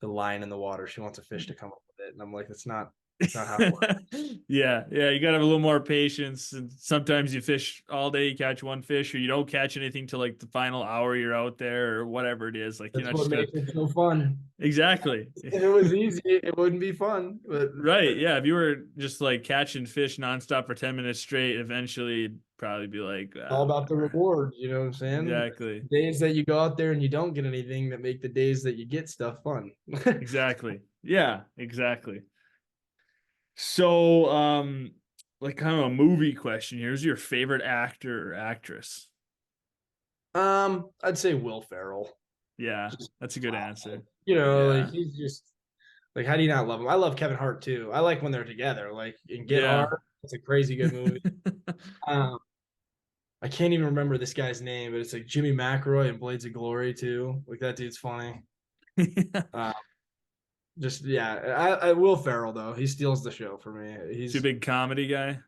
[SPEAKER 2] line in the water, she wants a fish to come up with it, and I'm like, it's not. It's not how it works.
[SPEAKER 1] Yeah, you gotta have a little more patience. And sometimes you fish all day, you catch one fish, or you don't catch anything till like the final hour you're out there, or whatever it is. Like you're
[SPEAKER 2] That's
[SPEAKER 1] not
[SPEAKER 2] what
[SPEAKER 1] just gonna.
[SPEAKER 2] makes it so fun.
[SPEAKER 1] Exactly.
[SPEAKER 2] If it was easy, it wouldn't be fun. But
[SPEAKER 1] Right. Yeah. If you were just like catching fish nonstop for 10 minutes straight, eventually you'd probably be like,
[SPEAKER 2] all
[SPEAKER 1] ah,
[SPEAKER 2] about the
[SPEAKER 1] whatever.
[SPEAKER 2] rewards, you know what I'm saying?
[SPEAKER 1] Exactly.
[SPEAKER 2] Days that you go out there and you don't get anything that make the days that you get stuff fun.
[SPEAKER 1] Exactly. Yeah, exactly. So, like kind of a movie question here. Who's your favorite actor or actress?
[SPEAKER 2] I'd say Will Ferrell.
[SPEAKER 1] Yeah,
[SPEAKER 2] Just
[SPEAKER 1] that's a good answer.
[SPEAKER 2] you know, like
[SPEAKER 1] Yeah.
[SPEAKER 2] he's just like how do you not love him? I love Kevin Hart too. I like when they're together. Like in Get
[SPEAKER 1] Yeah.
[SPEAKER 2] Hard, it's a crazy good movie. Um, I can't even remember this guy's name, but it's like Jimmy McElroy in Blades of Glory too. Like that dude's funny. Uh, just yeah, I Will Ferrell though. He steals the show for me.
[SPEAKER 1] Too big comedy guy.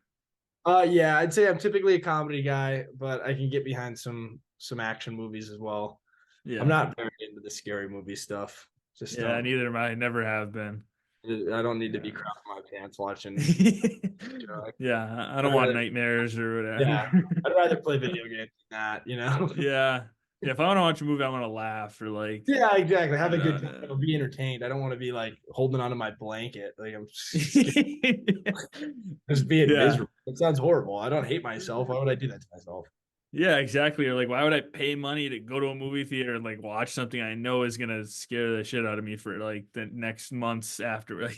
[SPEAKER 2] Yeah, I'd say I'm typically a comedy guy, but I can get behind some action movies as well. I'm
[SPEAKER 1] Yeah.
[SPEAKER 2] not very into the scary movie stuff. Just
[SPEAKER 1] Yeah,
[SPEAKER 2] don't.
[SPEAKER 1] neither am I. Never have been.
[SPEAKER 2] I don't need to be
[SPEAKER 1] Yeah.
[SPEAKER 2] crapping my pants watching. You know,
[SPEAKER 1] Yeah, I don't
[SPEAKER 2] I'd
[SPEAKER 1] want
[SPEAKER 2] rather,
[SPEAKER 1] nightmares or
[SPEAKER 2] yeah,
[SPEAKER 1] whatever.
[SPEAKER 2] I'd rather play video games than that. You know.
[SPEAKER 1] Yeah. Yeah, if I want to watch a movie, I want to laugh or like,
[SPEAKER 2] Yeah, exactly. Have
[SPEAKER 1] you
[SPEAKER 2] a good time.
[SPEAKER 1] know.
[SPEAKER 2] Be entertained. I don't want to be like holding onto my blanket. Like I'm just being
[SPEAKER 1] Yeah.
[SPEAKER 2] miserable. It sounds horrible. I don't hate myself. Why would I do that to myself?
[SPEAKER 1] Yeah, exactly. Or like, why would I pay money to go to a movie theater and like watch something I know is gonna scare the shit out of me for like the next months after? Like,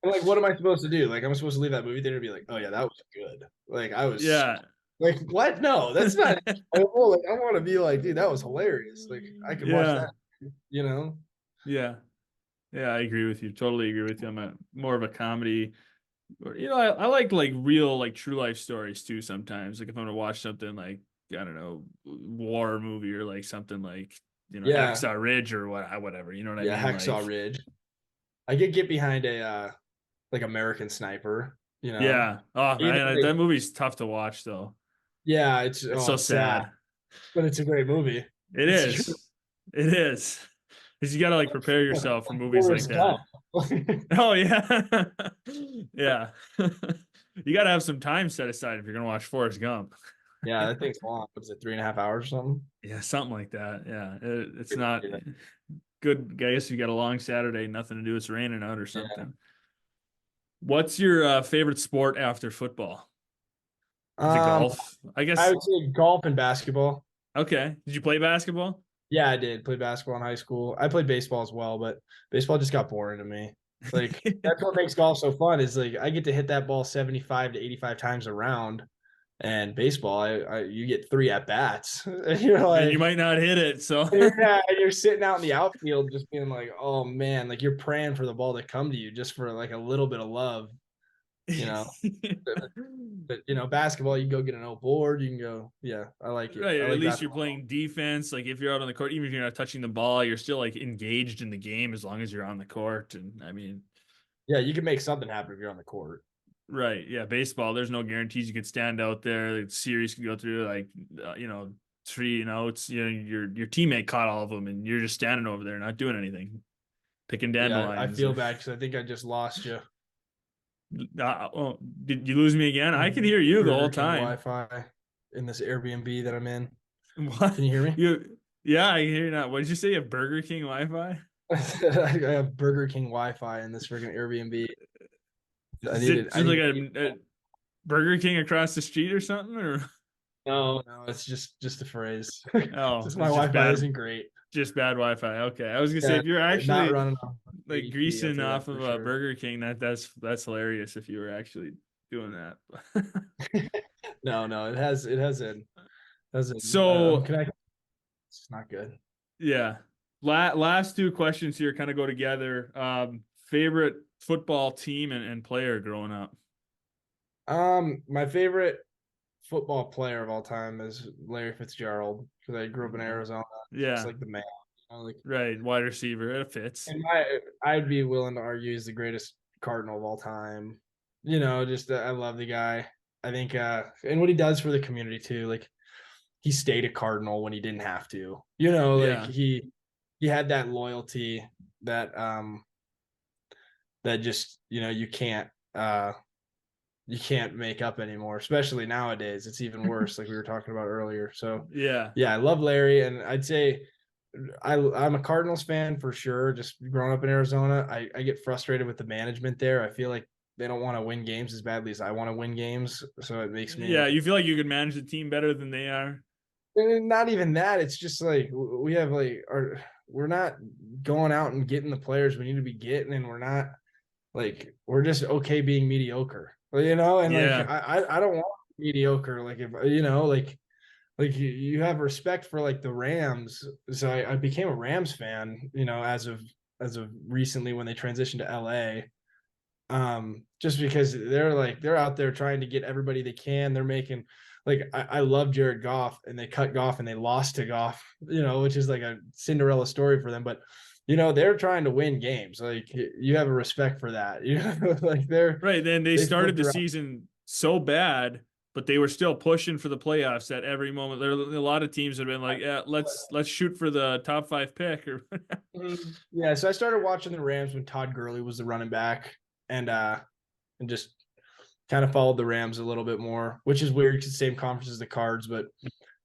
[SPEAKER 2] And like, what am I supposed to do? Like, I'm supposed to leave that movie theater and be like, oh yeah, that was good. Like, I was
[SPEAKER 1] yeah,
[SPEAKER 2] like, what? No, that's not. Oh, like, I want to be like, dude, that was hilarious. Like, I could watch
[SPEAKER 1] yeah,
[SPEAKER 2] that. You know?
[SPEAKER 1] yeah, yeah. I agree with you. Totally agree with you. I'm more of a comedy. Or, I like real like true life stories too. Sometimes, like if I'm gonna watch something like I don't know, war movie or like something like
[SPEAKER 2] Yeah,
[SPEAKER 1] Hacksaw Ridge or whatever. You know what I
[SPEAKER 2] yeah.
[SPEAKER 1] mean? Like,
[SPEAKER 2] Hacksaw Ridge. I could get behind a like American Sniper. You know,
[SPEAKER 1] yeah. Oh
[SPEAKER 2] even
[SPEAKER 1] man,
[SPEAKER 2] like,
[SPEAKER 1] that movie's tough to watch though.
[SPEAKER 2] yeah,
[SPEAKER 1] It's so
[SPEAKER 2] it's sad,
[SPEAKER 1] sad.
[SPEAKER 2] but it's a great movie.
[SPEAKER 1] It
[SPEAKER 2] It's true.
[SPEAKER 1] is. It is. Because you gotta like prepare yourself for movies like
[SPEAKER 2] Forrest
[SPEAKER 1] that.
[SPEAKER 2] Gump.
[SPEAKER 1] Oh yeah. Yeah. You gotta have some time set aside if you're gonna watch Forrest Gump.
[SPEAKER 2] Yeah, that thing's long. What is it, 3.5 hours or something?
[SPEAKER 1] Yeah, something like that. Yeah. It's not good. I guess you got a long Saturday, nothing to do, it's raining out or
[SPEAKER 2] Yeah.
[SPEAKER 1] something. What's your favorite sport after football? Is it
[SPEAKER 2] Um,
[SPEAKER 1] golf? I
[SPEAKER 2] I
[SPEAKER 1] guess.
[SPEAKER 2] would say golf and basketball.
[SPEAKER 1] Okay. Did you play basketball?
[SPEAKER 2] Yeah, I did play basketball in high school. I played baseball as well, but baseball just got boring to me. Like that's what makes golf so fun is like I get to hit that ball 75 to 85 times a round. And baseball, you get three at bats. You're
[SPEAKER 1] And you
[SPEAKER 2] like,
[SPEAKER 1] might not hit it, so
[SPEAKER 2] you're sitting out in the outfield just being like, oh man, like you're praying for the ball to come to you just for like a little bit of love, you know. But basketball, you can go get an old board. You can go, yeah, I like it.
[SPEAKER 1] Right,
[SPEAKER 2] I
[SPEAKER 1] or at
[SPEAKER 2] like
[SPEAKER 1] least you're
[SPEAKER 2] basketball.
[SPEAKER 1] playing defense. Like if you're out on the court, even if you're not touching the ball, you're still like engaged in the game as long as you're on the court. And I mean,
[SPEAKER 2] Yeah, you can make something happen if you're on the court.
[SPEAKER 1] right, yeah, baseball. There's no guarantees you could stand out there. The series could go through like 3 outs. Your teammate caught all of them, and you're just standing over there not doing anything, picking
[SPEAKER 2] Yeah, I
[SPEAKER 1] dandelions.
[SPEAKER 2] feel bad because I think I just lost you.
[SPEAKER 1] Oh, did you lose me again? I could hear you the
[SPEAKER 2] Burger
[SPEAKER 1] whole
[SPEAKER 2] King
[SPEAKER 1] time.
[SPEAKER 2] Wi-Fi in this Airbnb that I'm in.
[SPEAKER 1] What
[SPEAKER 2] Can you hear me?
[SPEAKER 1] Yeah, I hear you now. What did you say? A Burger King Wi-Fi?
[SPEAKER 2] I have Burger King Wi-Fi in this freaking Airbnb.
[SPEAKER 1] Is it
[SPEAKER 2] I
[SPEAKER 1] just like
[SPEAKER 2] need
[SPEAKER 1] a Burger King across the street or something? Or
[SPEAKER 2] no, it's just a phrase.
[SPEAKER 1] oh,
[SPEAKER 2] Just my
[SPEAKER 1] it's
[SPEAKER 2] Wi-Fi isn't great.
[SPEAKER 1] just bad Wi-Fi. Okay, I was gonna say
[SPEAKER 2] Yeah,
[SPEAKER 1] if you're
[SPEAKER 2] not
[SPEAKER 1] actually
[SPEAKER 2] running on
[SPEAKER 1] like
[SPEAKER 2] 80p, I'll
[SPEAKER 1] greasing
[SPEAKER 2] tell you that
[SPEAKER 1] off of
[SPEAKER 2] for
[SPEAKER 1] a
[SPEAKER 2] sure.
[SPEAKER 1] Burger King, that's hilarious if you were actually doing that.
[SPEAKER 2] No, it has a
[SPEAKER 1] So
[SPEAKER 2] connect. It's not good.
[SPEAKER 1] yeah, last two questions here kind of go together. Favorite football team and player growing up?
[SPEAKER 2] My favorite football player of all time is Larry Fitzgerald because I grew up in Arizona. It's
[SPEAKER 1] Yeah,
[SPEAKER 2] like the man. Like,
[SPEAKER 1] right, wide receiver. It fits.
[SPEAKER 2] and I'd be willing to argue he's the greatest Cardinal of all time. Just I love the guy. I think and what he does for the community too. Like he stayed a Cardinal when he didn't have to. Like
[SPEAKER 1] Yeah,
[SPEAKER 2] he had that loyalty that that just you can't you can't make up anymore, especially nowadays. It's even worse, like we were talking about earlier. So
[SPEAKER 1] Yeah.
[SPEAKER 2] yeah, I love Larry, and I'd say I'm a Cardinals fan for sure. Just growing up in Arizona, I get frustrated with the management there. I feel like they don't want to win games as badly as I want to win games. So it makes me,
[SPEAKER 1] Yeah. You feel like you could manage the team better than they are.
[SPEAKER 2] and not even that. It's just like we have we're not going out and getting the players we need to be getting, and we're just okay being mediocre. And like
[SPEAKER 1] Yeah.
[SPEAKER 2] I don't want mediocre. Like if you have respect for like the Rams. So I became a Rams fan, as of recently when they transitioned to LA. Just because they're out there trying to get everybody they can. They're making I love Jared Goff, and they cut Goff and they lost to Goff, which is like a Cinderella story for them. But they're trying to win games. Like you have a respect for that. Like
[SPEAKER 1] Right. Then they
[SPEAKER 2] they
[SPEAKER 1] started
[SPEAKER 2] flipped
[SPEAKER 1] the
[SPEAKER 2] around.
[SPEAKER 1] season so bad, but they were still pushing for the playoffs at every moment. There are a lot of teams that have been like, yeah, let's shoot for the top 5 pick. Or
[SPEAKER 2] Yeah, so I started watching the Rams when Todd Gurley was the running back, and just kind of followed the Rams a little bit more, which is weird because same conference as the Cards, but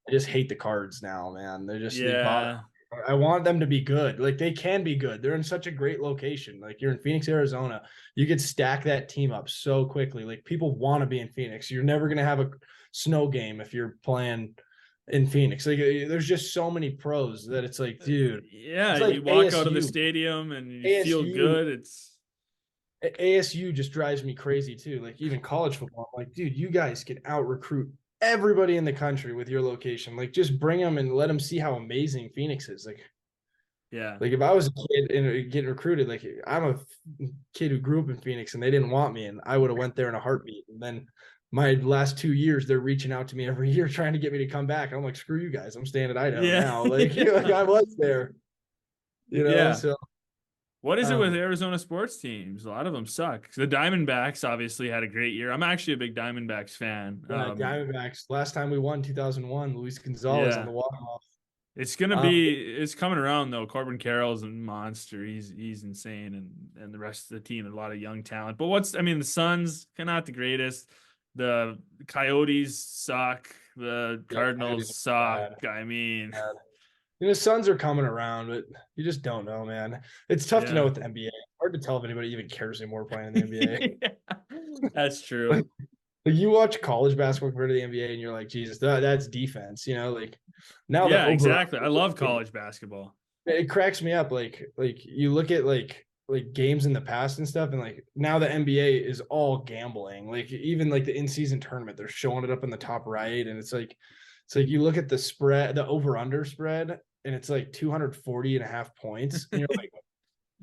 [SPEAKER 2] I just hate the Cards now, man. They bought.
[SPEAKER 1] Yeah.
[SPEAKER 2] I want them to be good. Like they can be good. They're in such a great location. Like you're in Phoenix, Arizona. You could stack that team up so quickly. Like people want to be in Phoenix. You're never gonna have a snow game if you're playing in Phoenix. Like there's just so many pros that it's like, dude,
[SPEAKER 1] Yeah,
[SPEAKER 2] it's
[SPEAKER 1] you
[SPEAKER 2] like
[SPEAKER 1] walk out of the stadium and you feel
[SPEAKER 2] ASU.
[SPEAKER 1] good. It's
[SPEAKER 2] ASU just drives me crazy too. Like even college football, I'm like, dude, you guys can out recruit everybody in the country with your location. Like just bring them and let them see how amazing Phoenix is.
[SPEAKER 1] yeah.
[SPEAKER 2] Like if I was a kid and getting recruited, like I'm a kid who grew up in Phoenix and they didn't want me, and I would have went there in a heartbeat. And then my last 2 years, they're reaching out to me every year trying to get me to come back. I'm like, screw you guys, I'm staying at Idaho
[SPEAKER 1] Yeah.
[SPEAKER 2] now. Like, like I was there,
[SPEAKER 1] Yeah.
[SPEAKER 2] So
[SPEAKER 1] What is it with
[SPEAKER 2] um,
[SPEAKER 1] Arizona sports teams? A lot of them suck. The Diamondbacks obviously had a great year. I'm actually a big Diamondbacks fan.
[SPEAKER 2] yeah, Diamondbacks. Last time we won, 2001, Luis Gonzalez on
[SPEAKER 1] Yeah.
[SPEAKER 2] the walk off. Um,
[SPEAKER 1] It's coming around though. Corbin Carroll's a monster. He's insane, and the rest of the team, a lot of young talent. But the Suns not the greatest. The Coyotes suck. The
[SPEAKER 2] yeah,
[SPEAKER 1] Cardinals
[SPEAKER 2] Coyotes
[SPEAKER 1] suck.
[SPEAKER 2] are
[SPEAKER 1] I mean,
[SPEAKER 2] bad. Suns are coming around, but you just don't know, man. It's tough to know
[SPEAKER 1] yeah.
[SPEAKER 2] with the NBA. Hard to tell if anybody even cares anymore playing in the NBA.
[SPEAKER 1] That's true.
[SPEAKER 2] Like you watch college basketball compared to the NBA, and you're like, Jesus, that's defense. Like now the
[SPEAKER 1] Yeah,
[SPEAKER 2] over
[SPEAKER 1] exactly. I love college basketball.
[SPEAKER 2] it cracks me up. Like you look at like games in the past and stuff, and like now the NBA is all gambling. Like even like the in season tournament, they're showing it up in the top right, and it's like you look at the spread, the over under spread, and it's like 240.5 points, and you're like,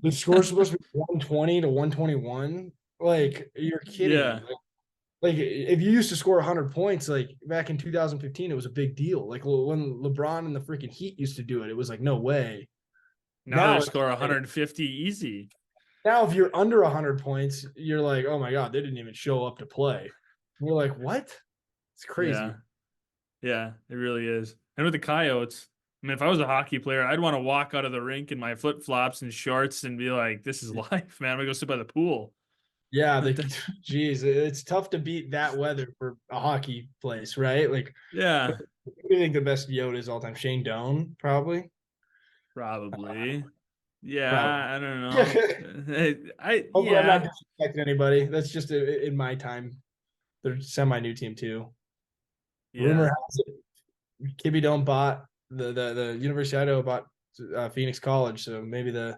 [SPEAKER 2] the score's supposed to be 120 to 121. Like you're kidding me.
[SPEAKER 1] Yeah.
[SPEAKER 2] Like if you used to score 100 points, like back in 2015, it was a big deal. Like when LeBron and the freaking Heat used to do it, it was like, no way.
[SPEAKER 1] Now they
[SPEAKER 2] Now it's
[SPEAKER 1] score
[SPEAKER 2] like,
[SPEAKER 1] 150 easy.
[SPEAKER 2] now if you're under 100 points, you're like, oh my God, they didn't even show up to play. And you're like, what? It's
[SPEAKER 1] Yeah.
[SPEAKER 2] crazy.
[SPEAKER 1] Yeah, it really is. And with the Coyotes, if I was a hockey player, I'd want to walk out of the rink in my flip flops and shorts and be like, "This is life, man. I'm gonna go sit by the pool."
[SPEAKER 2] Yeah, geez, it's tough to beat that weather for a hockey place, right? Like,
[SPEAKER 1] Yeah,
[SPEAKER 2] who do you think the best Yoda is all time? Shane Doan, probably.
[SPEAKER 1] probably. Yeah,
[SPEAKER 2] Probably.
[SPEAKER 1] I don't know.
[SPEAKER 2] Hopefully, I'm not
[SPEAKER 1] Yeah,
[SPEAKER 2] disrespecting anybody. That's just in my time. They're semi new team too. Rumor
[SPEAKER 1] yeah.
[SPEAKER 2] has it, Kibby don't bought the University of Idaho bought Phoenix College, so maybe the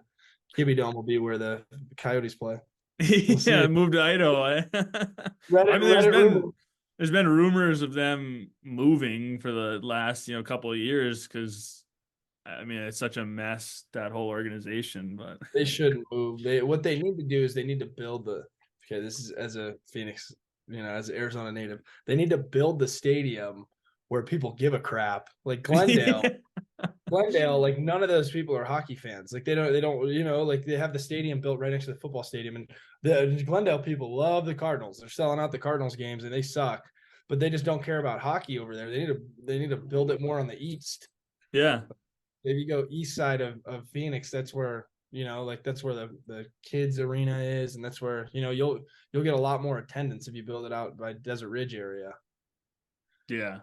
[SPEAKER 2] Kibby Dome will be where the Coyotes play. We'll see.
[SPEAKER 1] Yeah, moved to Idaho.
[SPEAKER 2] Reddit Reddit rumor.
[SPEAKER 1] There's been rumors of them moving for the last couple of years because it's such a mess, that whole organization. But
[SPEAKER 2] They shouldn't move. What they need to do is they need to build the. Okay, this is as a Phoenix, as an Arizona native, they need to build the stadium where people give a crap. Like Glendale, like none of those people are hockey fans. Like they don't, like they have the stadium built right next to the football stadium, and the Glendale people love the Cardinals. They're selling out the Cardinals games, and they suck, but they just don't care about hockey over there. They need to build it more on the east.
[SPEAKER 1] yeah,
[SPEAKER 2] If you go east side of Phoenix, that's where You know, like that's where the kids arena is, and that's where, you know, you'll get a lot more attendance if you build it out by Desert Ridge area.
[SPEAKER 1] Yeah.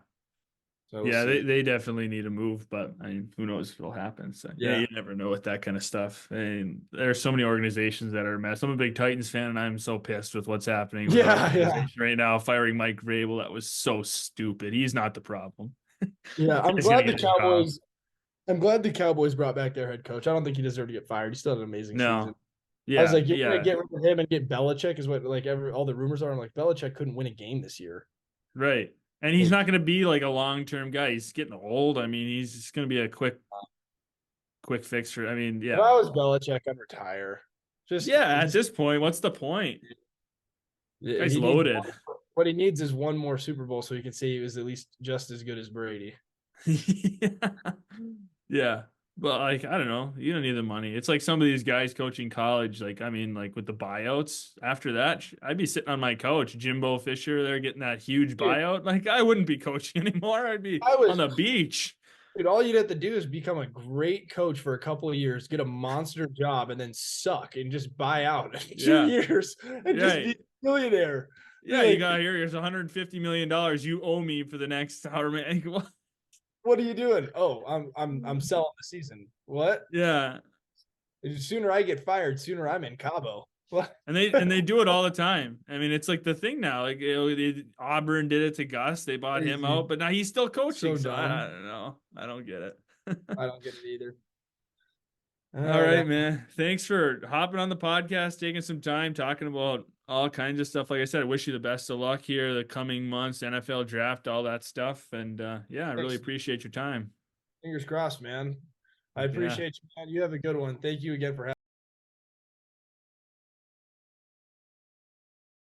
[SPEAKER 2] So we'll
[SPEAKER 1] Yeah,
[SPEAKER 2] see.
[SPEAKER 1] they definitely need a move, but I mean, who knows what'll happen. So yeah,
[SPEAKER 2] Yeah.
[SPEAKER 1] you never know with that kind of stuff. And there's so many organizations that are a mess. I'm a big Titans fan, and I'm so pissed with what's happening with our
[SPEAKER 2] Yeah.
[SPEAKER 1] organization right now. Firing Mike Vrabel, that was so stupid. He's not the problem.
[SPEAKER 2] Yeah.
[SPEAKER 1] He's gonna get his job.
[SPEAKER 2] I'm glad the Cowboys brought back their head coach. I don't think he deserved to get fired. He still had an amazing season.
[SPEAKER 1] No.
[SPEAKER 2] I was
[SPEAKER 1] Yeah,
[SPEAKER 2] like, you're gonna
[SPEAKER 1] yeah,
[SPEAKER 2] get rid of him and get Belichick is what like all the rumors are. I'm like, Belichick couldn't win a game this year.
[SPEAKER 1] right. And he's not gonna be like a long-term guy. He's getting old. I mean, he's just gonna be a quick fix for. I mean,
[SPEAKER 2] If
[SPEAKER 1] yeah.
[SPEAKER 2] I was Belichick, I'd retire.
[SPEAKER 1] Yeah, at this point, what's the point? Guy's
[SPEAKER 2] He needs
[SPEAKER 1] loaded.
[SPEAKER 2] what he needs is one more Super Bowl so he can say he was at least just as good as Brady.
[SPEAKER 1] Yeah. But like, I don't know. You don't need the money. It's like some of these guys coaching college. Like, I mean, like with the buyouts after that, I'd be sitting on my couch. Jimbo Fisher, they're getting that huge
[SPEAKER 2] Dude,
[SPEAKER 1] buyout. Like, I wouldn't be coaching anymore. I'd be
[SPEAKER 2] I
[SPEAKER 1] on
[SPEAKER 2] was
[SPEAKER 1] the beach.
[SPEAKER 2] dude, all you'd have to do is become a great coach for a couple of years, get a monster job, and then suck and just buy out in 2 years and just be
[SPEAKER 1] Right.
[SPEAKER 2] a millionaire.
[SPEAKER 1] Yeah,
[SPEAKER 2] Like,
[SPEAKER 1] you got here's $150 million you owe me for the next however many.
[SPEAKER 2] what are you doing? Oh, I'm selling the season. What?
[SPEAKER 1] Yeah.
[SPEAKER 2] The sooner I get fired, sooner I'm in Cabo. What?
[SPEAKER 1] And they do it all the time. I mean, it's like the thing now. Like Auburn did it to Gus. They bought him
[SPEAKER 2] Crazy.
[SPEAKER 1] out, but now he's still coaching.
[SPEAKER 2] So
[SPEAKER 1] So I
[SPEAKER 2] dumb.
[SPEAKER 1] don't know. I don't get it.
[SPEAKER 2] I don't get it either.
[SPEAKER 1] All
[SPEAKER 2] All
[SPEAKER 1] right,
[SPEAKER 2] right.
[SPEAKER 1] man. Thanks for hopping on the podcast, taking some time, talking about all kinds of stuff. Like I said, I wish you the best of luck here the coming months, NFL draft, all that stuff. And yeah, I really
[SPEAKER 2] Thanks.
[SPEAKER 1] appreciate your time.
[SPEAKER 2] Fingers crossed, man. I
[SPEAKER 1] Yeah.
[SPEAKER 2] appreciate you, man. You have a good one. Thank you again for having me.